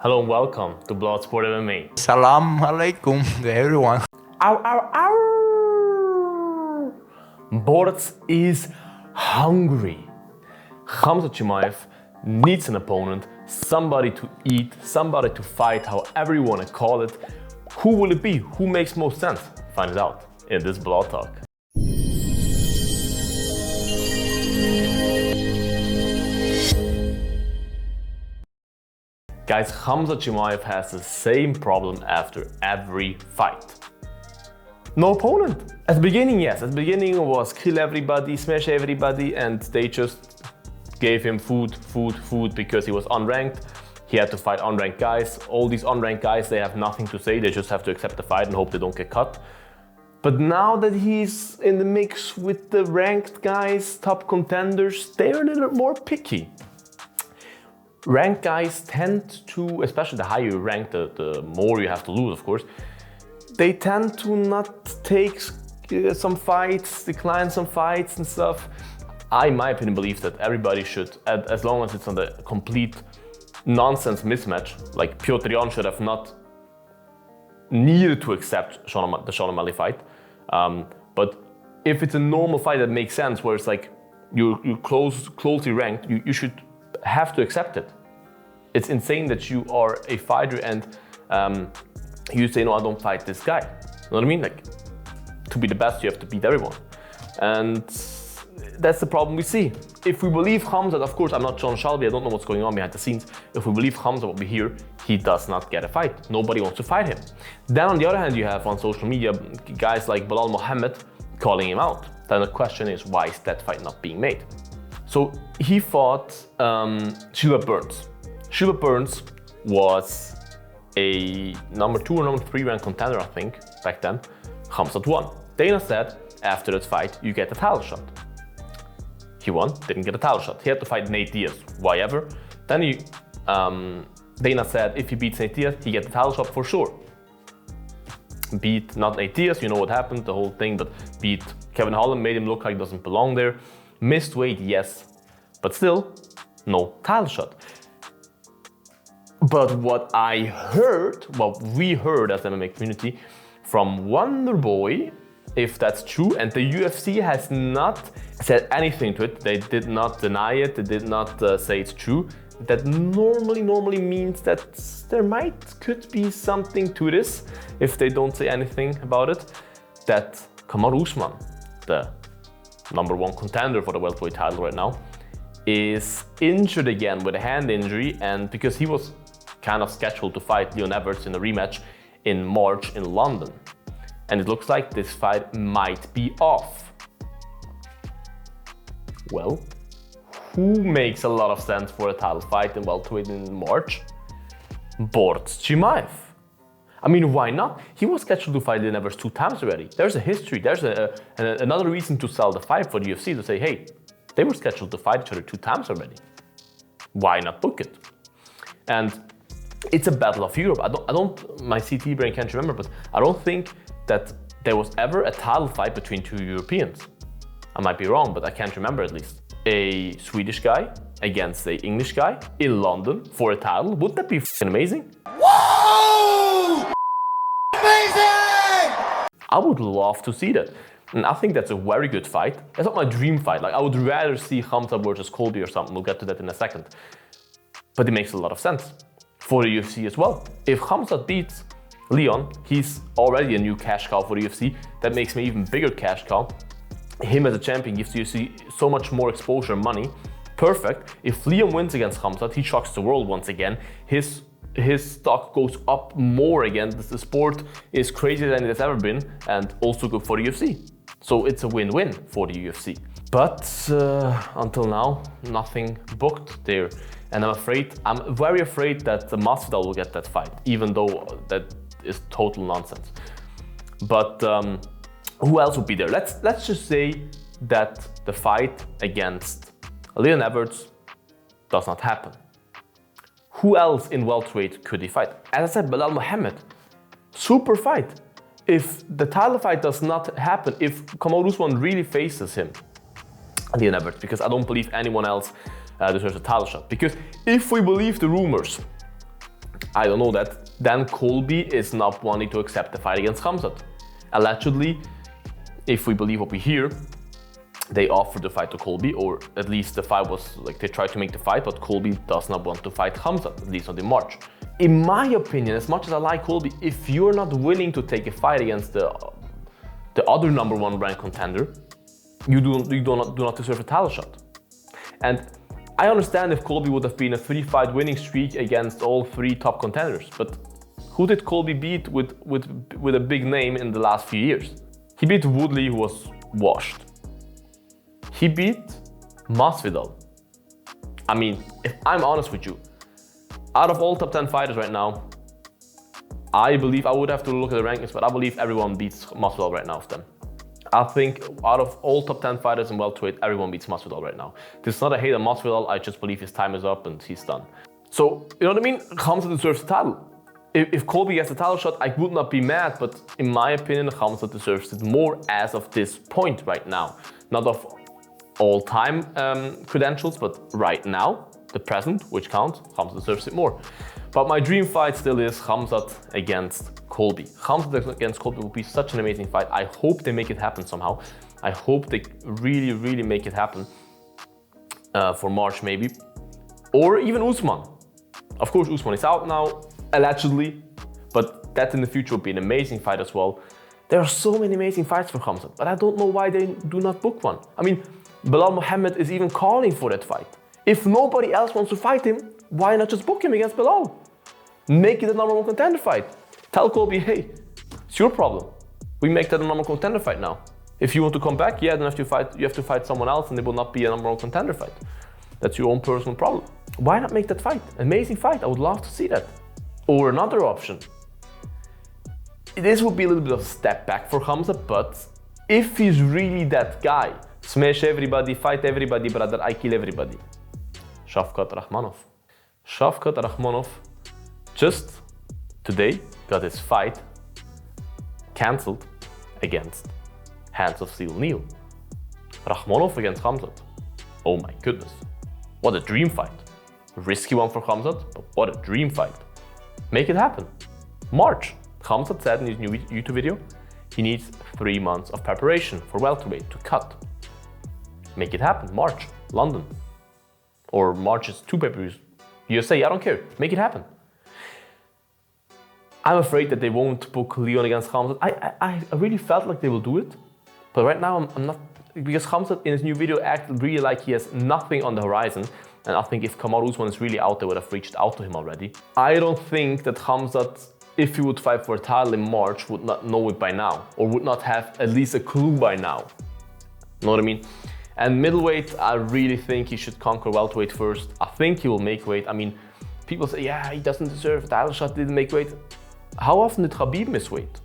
Hello and welcome to Bloodsport MMA. Salam alaikum to everyone. Ow, ow, ow! Borts is hungry. Khamzat Chimaev needs an opponent, somebody to eat, somebody to fight, however you want to call it. Who will it be? Who makes most sense? Find it out in this Blood Talk. Guys, Khamzat Chimaev has the same problem after every fight. No opponent. At the beginning, yes. At the beginning it was kill everybody, smash everybody, and they just gave him food because he was unranked. He had to fight unranked guys. All these unranked guys, they have nothing to say. They just have to accept the fight and hope they don't get cut. But now that he's in the mix with the ranked guys, top contenders, they're a little more picky. Ranked guys tend to, especially the higher you rank, the more you have to lose, of course, they tend to not take some fights, decline some fights and stuff. I, in my opinion, believe that everybody should, as long as it's on the complete nonsense mismatch, like Piotr Jan should have not needed to accept the Sean O'Malley fight. But if it's a normal fight that makes sense, where it's like you're closely ranked, you should have to accept it. It's insane that you are a fighter and you say, no, I don't fight this guy. You know what I mean? Like, to be the best, you have to beat everyone. And that's the problem we see. If we believe Khamzat, of course, I'm not John Shelby, I don't know what's going on behind the scenes. If we believe Khamzat, what we hear, he does not get a fight. Nobody wants to fight him. Then on the other hand, you have on social media guys like Belal Muhammad calling him out. Then the question is, why is that fight not being made? So he fought Sheila Burns. Sheila Burns was a number 2 or number 3 ranked contender, I think, back then. Khamzat won. Dana said, after that fight, you get a title shot. He won, didn't get a title shot. He had to fight Nate Diaz, why ever. Then Dana said, if he beats Nate Diaz, he gets a title shot for sure. Beat not Nate Diaz, you know what happened, the whole thing, but beat Kevin Holland, made him look like he doesn't belong there. Missed weight, yes, but still, no title shot. But what we heard as the MMA community from Wonder Boy, if that's true, and the UFC has not said anything to it, they did not deny it, they did not say it's true, that normally means that there could be something to this, if they don't say anything about it, that Kamaru Usman, the number 1 contender for the welterweight title right now, is injured again with a hand injury, and because he was kind of scheduled to fight Leon Edwards in a rematch in March in London. And it looks like this fight might be off. Well, who makes a lot of sense for a title fight in welterweight in March? Borts Chimaev. I mean, why not? He was scheduled to fight Leon Edwards 2 times already. There's a history, there's another reason to sell the fight for the UFC, to say, hey, they were scheduled to fight each other 2 times already. Why not book it? And it's a battle of Europe. My CT brain can't remember, but I don't think that there was ever a title fight between 2 Europeans. I might be wrong, but I can't remember at least. A Swedish guy against an English guy in London for a title. Wouldn't that be f***ing amazing? Whoa! Amazing! I would love to see that. And I think that's a very good fight. That's not my dream fight. Like, I would rather see Khamzat versus Colby or something. We'll get to that in a second. But it makes a lot of sense for the UFC as well. If Khamzat beats Leon, he's already a new cash cow for the UFC. That makes me even bigger cash cow. Him as a champion gives the UFC so much more exposure and money. Perfect. If Leon wins against Khamzat, he shocks the world once again. His stock goes up more again. The sport is crazier than it has ever been, and also good for the UFC. So it's a win-win for the UFC. But until now, nothing booked there. And I'm very afraid that the Masvidal will get that fight, even though that is total nonsense. But who else would be there? Let's just say that the fight against Leon Edwards does not happen. Who else in welterweight could he fight? As I said, Belal Muhammad, super fight. If the title fight does not happen, if Kamaru Usman really faces him, Leon Edwards, because I don't believe anyone else deserves a title shot. Because if we believe the rumors, I don't know that, then Colby is not wanting to accept the fight against Khamzat. Allegedly, if we believe what we hear, they offered the fight to Colby, or at least the fight was like they tried to make the fight, but Colby does not want to fight Khamzat, at least not in March. In my opinion, as much as I like Colby, if you're not willing to take a fight against the other number one ranked contender, you do not deserve a title shot. And I understand if Colby would have been a 3-fight winning streak against all 3 top contenders, but who did Colby beat with a big name in the last few years? He beat Woodley, who was washed. He beat Masvidal. I mean, if I'm honest with you, out of all top 10 fighters right now, I believe, I would have to look at the rankings, but I believe everyone beats Masvidal right now of them. I think out of all top 10 fighters in welterweight, everyone beats Masvidal right now. This is not a hate on Masvidal, I just believe his time is up and he's done. So, you know what I mean? Khamzat deserves the title. If Colby gets the title shot, I would not be mad, but in my opinion, Khamzat deserves it more as of this point right now. Not of all-time credentials, but right now, the present, which counts, Khamzat deserves it more. But my dream fight still is Khamzat against Colby. Khamzat against Colby would be such an amazing fight. I hope they make it happen somehow. I hope they really, really make it happen for March maybe. Or even Usman. Of course, Usman is out now, allegedly, but that in the future would be an amazing fight as well. There are so many amazing fights for Khamzat, but I don't know why they do not book one. I mean, Belal Muhammad is even calling for that fight. If nobody else wants to fight him, why not just book him against Belal? Make it a number one contender fight. Tell Colby, hey, it's your problem. We make that a number one contender fight now. If you want to come back, yeah, then you have to fight someone else and it will not be a number one contender fight. That's your own personal problem. Why not make that fight? Amazing fight, I would love to see that. Or another option. This would be a little bit of a step back for Khamzat, but if he's really that guy, smash everybody, fight everybody, brother, I kill everybody. Shavkhat Rakhmonov. Shavkhat Rakhmonov just today got his fight cancelled against Hands of Steel Neil. Rakhmonov against Khamzat. Oh my goodness. What a dream fight. Risky one for Khamzat, but what a dream fight. Make it happen. March. Khamzat said in his new YouTube video, he needs 3 months of preparation for welterweight to cut. Make it happen. March. London. Or March's 2 pay-per-views. USA, I don't care. Make it happen. I'm afraid that they won't book Leon against Khamzat. I really felt like they will do it. But right now, I'm not... Because Khamzat in his new video acted really like he has nothing on the horizon. And I think if Kamaru Usman is really out, they would have reached out to him already. I don't think that Khamzat, if he would fight for a title in March, would not know it by now. Or would not have at least a clue by now. Know what I mean? And middleweight, I really think he should conquer welterweight first. I think he will make weight. I mean, people say, yeah, he doesn't deserve a title shot, didn't make weight. How often did Khabib miss weight,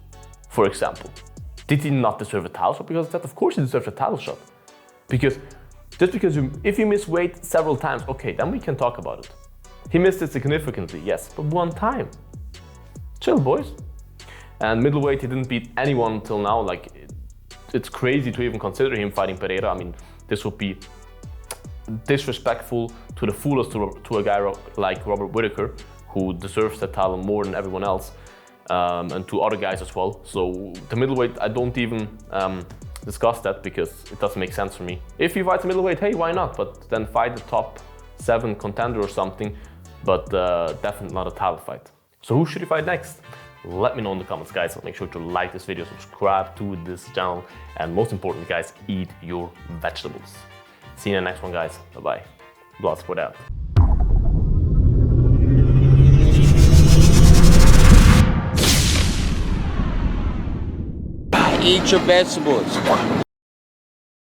for example? Did he not deserve a title shot? Because that, of course, he deserves a title shot. Because just because if you miss weight several times, okay, then we can talk about it. He missed it significantly, yes, but one time. Chill, boys. And middleweight, he didn't beat anyone until now. Like, it's crazy to even consider him fighting Pereira. I mean, this would be disrespectful to the fullest to a guy like Robert Whittaker, who deserves that title more than everyone else, and to other guys as well. So the middleweight, I don't even discuss that because it doesn't make sense for me. If he fights a middleweight, hey, why not? But then fight the top 7 contender or something, but definitely not a title fight. So who should he fight next? Let me know in the comments, guys. Make sure to like this video, subscribe to this channel, and most important, guys, eat your vegetables. See you in the next one, guys. Bye-bye. Bloodsport out. Eat your vegetables.